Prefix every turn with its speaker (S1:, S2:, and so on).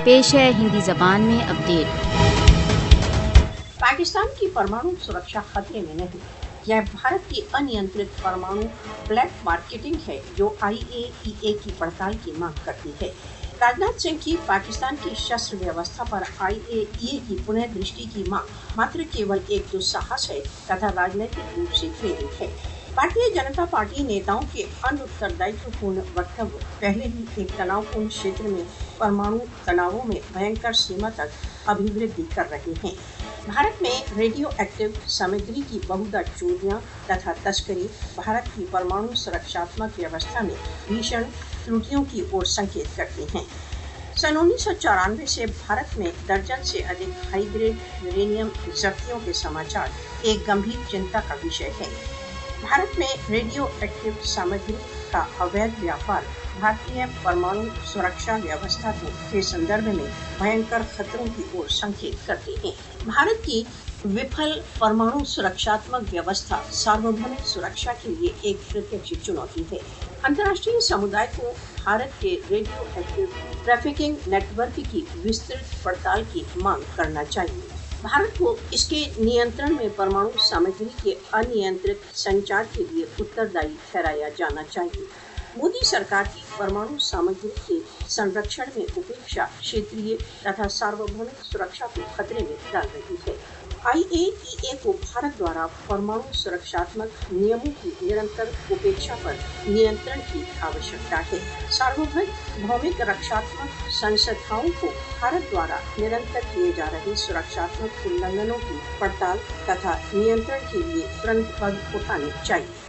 S1: पेश है हिंदी जबान में अपडेट।
S2: पाकिस्तान की परमाणु सुरक्षा खतरे में नहीं, यह भारत की अनियंत्रित परमाणु ब्लैक मार्केटिंग है जो IAEA की पड़ताल की मांग करती है। राजनाथ सिंह की पाकिस्तान की शस्त्र व्यवस्था पर IAEA की पुनः दृष्टि की मांग मात्र केवल एक दुस्साहस है तथा राजनीतिक रूप से प्रेरित है। भारतीय जनता पार्टी नेताओं के अनउत्तरदायित्वपूर्ण वक्तव्य पहले ही एक तनावपूर्ण क्षेत्र में परमाणु तनावों में भयंकर सीमा तक अभिवृद्धि कर रहे हैं। भारत में रेडियो एक्टिव सामग्री की बहुधा चोरियां तथा तस्करी भारत की परमाणु सुरक्षात्मक व्यवस्था में भीषण त्रुटियों की ओर संकेत करती हैं। सन 1994 से भारत में दर्जन से अधिक हाई ग्रेड यूरेनियम जब्तियों के समाचार एक गंभीर चिंता का विषय है। भारत में रेडियो एक्टिव सामग्री का अवैध व्यापार भारतीय परमाणु सुरक्षा व्यवस्था के संदर्भ में भयंकर खतरों की ओर संकेत करते हैं। भारत की विफल परमाणु सुरक्षात्मक व्यवस्था सार्वभौमिक सुरक्षा के लिए एक प्रत्यक्ष चुनौती है। अंतर्राष्ट्रीय समुदाय को भारत के रेडियो एक्टिव ट्रैफिकिंग नेटवर्क की विस्तृत पड़ताल की मांग करना चाहिए। भारत को इसके नियंत्रण में परमाणु सामग्री के अनियंत्रित संचार के लिए उत्तरदायी ठहराया जाना चाहिए। मोदी सरकार की परमाणु सामग्री के संरक्षण में उपेक्षा क्षेत्रीय तथा सार्वभौमिक सुरक्षा को खतरे में डाल रही है। IAEA को भारत द्वारा परमाणु सुरक्षात्मक नियमों की निरंतर उपेक्षा पर नियंत्रण की आवश्यकता है। सार्वभौमिक रक्षात्मक संस्थाओं को भारत द्वारा निरंतर किए जा रहे सुरक्षात्मक उल्लंघनों की पड़ताल तथा नियंत्रण के लिए तुरंत कदम उठाने चाहिए।